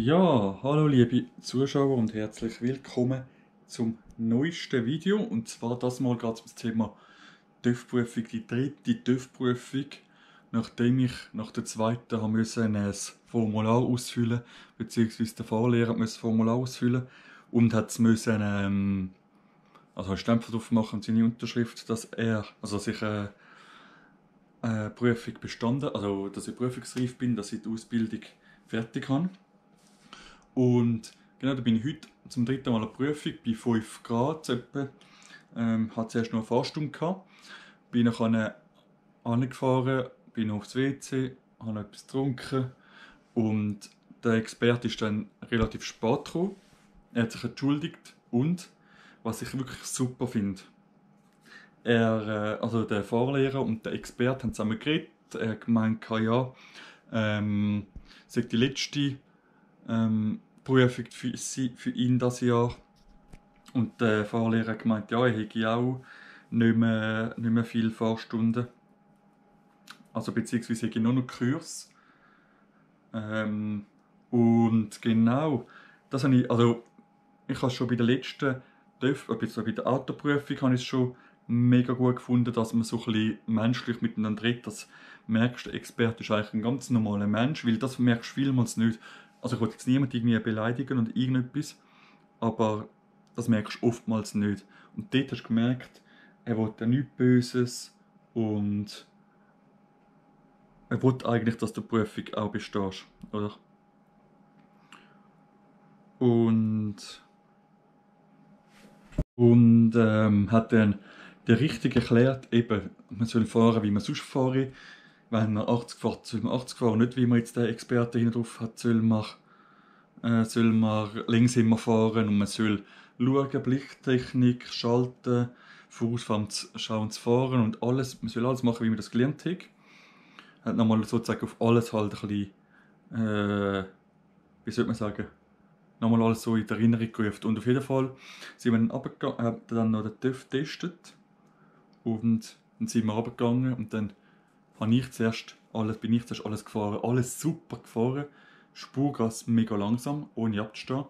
Ja, hallo liebe Zuschauer und herzlich willkommen zum neuesten Video. Und zwar das Mal geht es um das Thema TÜV-Prüfung, die dritte TÜV-Prüfung. Nachdem ich nach der zweiten haben müssen ein Formular ausfüllen, beziehungsweise der Fahrlehrer musste das Formular ausfüllen und hat es müssen, also einen Stempel drauf machen und seine Unterschrift, dass ich Prüfung bestanden, also dass ich prüfungsreif bin, dass ich die Ausbildung fertig habe. Und genau, da bin ich heute zum dritten Mal an der Prüfung, bei 5 Grad etwa. Hatte zuerst noch eine Fahrstunde gehabt. Bin nachher angefahren, bin aufs WC, habe noch etwas getrunken und der Experte ist dann relativ spät gekommen. Er hat sich entschuldigt und, was ich wirklich super finde, also der Fahrlehrer und der Experte haben zusammen geredet. Er hat gemeint, ja, sei die letzte Prüfung für ihn das Jahr. Und der Fahrlehrer hat gemeint, ja, er hätte auch nicht mehr viele Fahrstunden. Also beziehungsweise hätte nur noch Kurs. Und genau, das habe ich, also ich habe schon bei der letzten bei der Autoprüfung habe ich es schon mega gut gefunden, dass man so ein bisschen menschlich miteinander redet, dass du merkst, der Experte ist eigentlich ein ganz normaler Mensch, weil das merkst du vielmals nicht. Also ich will jetzt niemanden irgendwie beleidigen und irgendetwas, aber das merkst du oftmals nicht. Und dort hast du gemerkt, er will ja nichts Böses und er will eigentlich, dass du die Prüfung auch bestehst, oder? Und hat dann der Richtig erklärt, eben, man soll fahren, wie man sonst fährt. Wenn man 80 fährt, soll man 80 fahren, nicht wie man jetzt der Experte hinten drauf hat, soll man links immer fahren und man soll schauen, Blicktechnik, schalten, vorausfahren, schauen zu fahren und alles, man soll alles machen, wie man das gelernt hat. Hat nochmal sozusagen auf alles halt ein bisschen, wie soll man sagen, nochmal alles so in die Erinnerung gerufen. Und auf jeden Fall sind wir dann runtergegangen, haben dann noch den TÜV getestet und dann sind wir runtergegangen und dann bin ich zuerst alles gefahren. Alles super gefahren. Spurgas mega langsam, ohne abzustehen.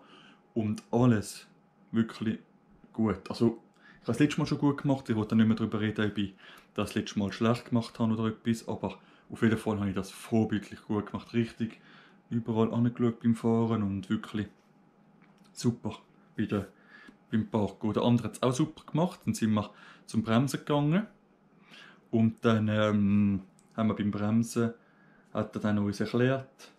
Und alles wirklich gut. Also, ich habe das letzte Mal schon gut gemacht. Ich wollte nicht mehr darüber reden, ob ich das letzte Mal schlecht gemacht habe oder etwas. Aber auf jeden Fall habe ich das vorbildlich gut gemacht. Richtig überall angeschaut beim Fahren und wirklich super beim Parken. Der andere hat es auch super gemacht. Dann sind wir zum Bremsen gegangen. Und dann haben wir beim Bremsen, hat er dann uns erklärt,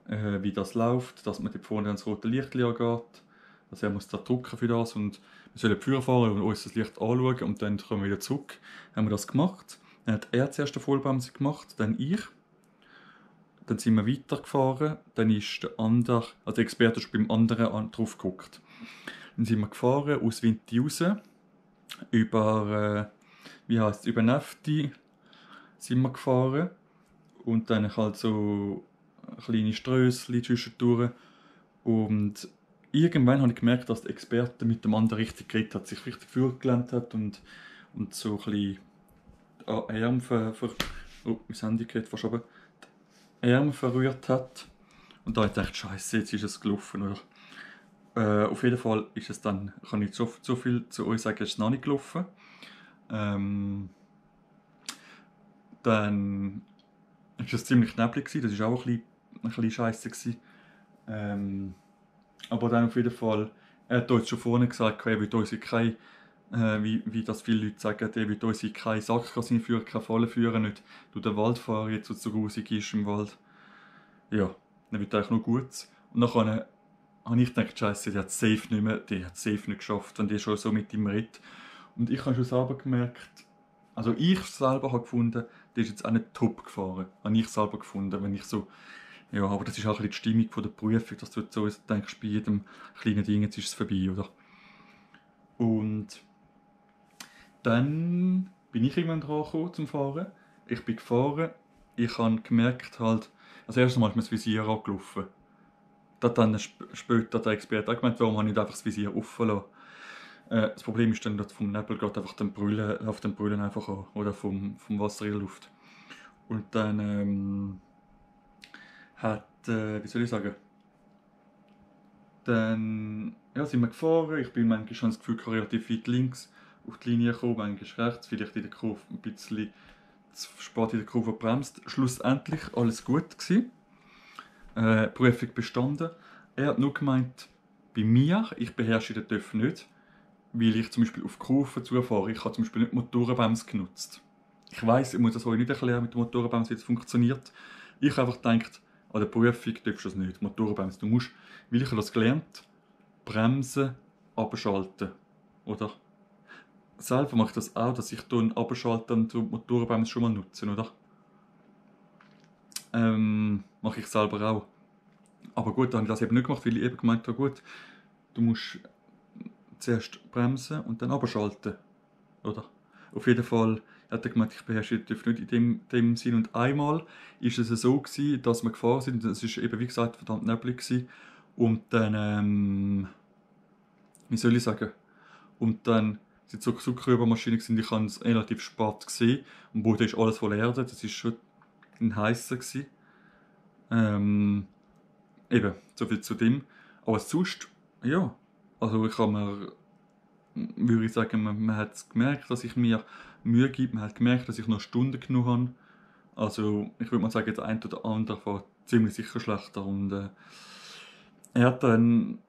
wie das läuft, dass man dort vorne ans rote Licht angeht. Also er muss da drücken für das und wir sollen die Führer fahren und uns das Licht anschauen und dann kommen wir wieder zurück. Haben wir das gemacht. Dann hat er zuerst eine Vollbremse gemacht, dann ich. Dann sind wir weitergefahren. Dann ist der andere, also der Experte ist beim anderen drauf geguckt. Dann sind wir gefahren, aus Winti raus, über Nefti sind wir gefahren. Und dann halt so kleine Strössli zwischendurch. Und irgendwann habe ich gemerkt, dass der Experte mit dem anderen richtig geredet hat, sich richtig vorgelernt hat und so ein bisschen die Arme mein Handy geht verschoben, die Arme verrührt hat. Und da habe ich gedacht, Scheiße, jetzt ist es gelaufen, oder? Auf jeden Fall ist es dann, kann ich so viel zu euch sagen, ist es noch nicht gelaufen. Dann war es ziemlich neblig, das war auch ein bisschen scheisse. Aber dann auf jeden Fall, er hat uns schon vorne gesagt, er will uns keine, wie das viele Leute sagen, er will uns keine Sackgasse führen, keine Falle führen, nicht durch den Wald fahren, jetzt wo es so grusig ist im Wald. Ja, dann wird eigentlich noch gut. Und dann habe ich gedacht, Scheiße, die hat es safe nicht geschafft, wenn die schon so mit ihm redet. Und ich habe schon selber gemerkt, also ich selber habe gefunden, der ist jetzt auch nicht top gefahren. Habe ich selber gefunden, wenn ich so, ja, aber das ist auch ein bisschen die Stimmung von der Prüfung, dass du so denkst, bei jedem kleinen Ding, jetzt ist es vorbei, oder? Und dann bin ich irgendwann dran gekommen zum Fahren. Ich bin gefahren, ich habe gemerkt halt, also erst einmal ist mir das Visier angelaufen. Da dann später der Experte auch gemeint, warum habe ich nicht einfach das Visier offen lassen. Das Problem ist dann, dass vom Nebel geht einfach auf den Brüllen einfach an, oder vom Wasser in der Luft. Und dann wie soll ich sagen, Dann ja, sind wir gefahren. Ich bin manchmal schon das Gefühl, relativ weit links auf die Linie gekommen, manchmal rechts, vielleicht in der Kurve ein bisschen zu spät in der Kurve bremst. Schlussendlich alles gut gewesen. Prüfung bestanden. Er hat nur gemeint, bei mir, ich beherrsche den TÜV nicht, weil ich zum Beispiel auf Kurven zufahre. Ich habe zum Beispiel nicht die Motorenbremse genutzt. Ich weiss, ich muss das euch nicht erklären mit der Motorenbremse, wie es funktioniert. Ich habe einfach gedacht, an der Prüfung darfst du das nicht. Motorenbremse, du musst, weil ich habe das gelernt, Bremsen abschalten. Oder? Selber mache ich das auch, dass ich dann abschalte und die Motorenbremse schon mal nutze, oder? Mache ich selber auch. Aber gut, dann habe ich das eben nicht gemacht, weil ich eben gemeint habe, gut, du musst zuerst bremsen und dann abschalten, oder? Auf jeden Fall hat er gemeint, ich beherrsche das nicht in dem Sinn. Und einmal war es so gewesen, dass wir gefahren sind, und es war eben, wie gesagt, verdammt neblig gewesen. Und dann, wie soll ich sagen, und dann sind so Zuckerrübermaschine gewesen, ich habe es relativ spät gesehen. Am Boden ist alles voll Erde, das war schon ein heißer gewesen. Eben, so viel zu dem. Aber sonst, ja, also ich habe mir, würde ich sagen, man hat gemerkt, dass ich mir Mühe gebe, man hat gemerkt, dass ich noch Stunden genug habe. Also ich würde mal sagen, der eine oder andere war ziemlich sicher schlechter. Und er hat dann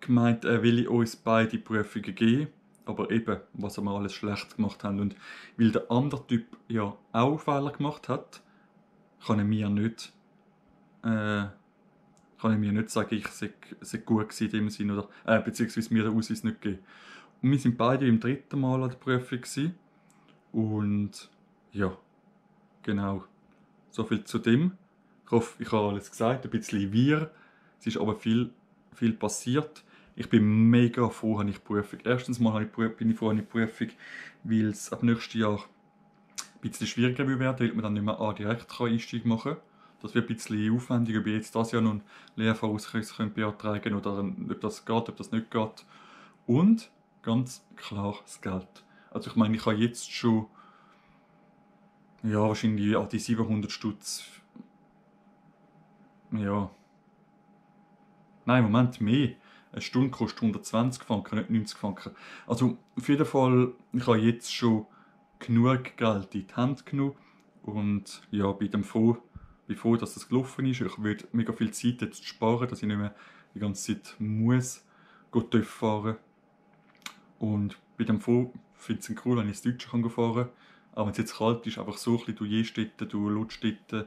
gemeint, er will uns beide Prüfungen geben, aber eben, was wir alles schlecht gemacht haben. Und weil der andere Typ ja auch Fehler gemacht hat, kann er mir nicht sagen, ich sei gut gewesen in dem Sinn, oder beziehungsweise mir den Ausweis nicht gegeben. Und wir sind beide im dritten Mal an der Prüfung gewesen. Und ja, genau, so viel zu dem. Ich hoffe, ich habe alles gesagt, ein bisschen wirr. Es ist aber viel passiert. Ich bin mega froh, habe ich die Prüfung. Erstens mal bin ich froh, habe ich die Prüfung, weil es ab nächstes Jahr ein bisschen schwieriger wird, weil man dann nicht mehr direkt Einstieg machen kann. Das wird ein bisschen aufwendiger, ob ich jetzt das Jahr noch einen Lehrverausweis beantragen kann oder ob das geht, ob das nicht geht. Und ganz klar das Geld. Also ich meine, ich habe jetzt schon ja, wahrscheinlich an die 700 Stutz. Ja. Nein, Moment, mehr. Eine Stunde kostet 120 Franken, nicht 90 Franken. Also auf jeden Fall, ich habe jetzt schon genug Geld in die Hand genommen. Und ja, bin froh, dass das gelaufen ist. Ich würde mega viel Zeit jetzt sparen, dass ich nicht mehr die ganze Zeit muss TÜV fahren. Und bin froh, finde es cool, wenn ich das Deutsche fahren kann. Aber wenn es jetzt kalt ist, einfach so ein bisschen durch Jestetten, durch Lutstätten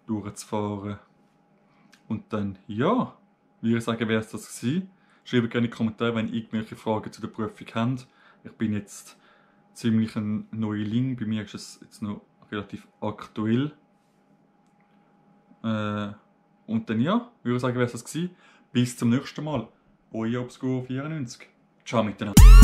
durchzufahren. Und dann, ja, würde ich sagen, wäre es das gewesen. Schreibt gerne in die Kommentare, wenn ihr irgendwelche Fragen zu der Prüfung habt. Ich bin jetzt ziemlich ein Neuling, bei mir ist es jetzt noch relativ aktuell. Und dann, ja, würde ich sagen, wäre es das gewesen. Bis zum nächsten Mal. Euer Obscure 94. Ciao miteinander.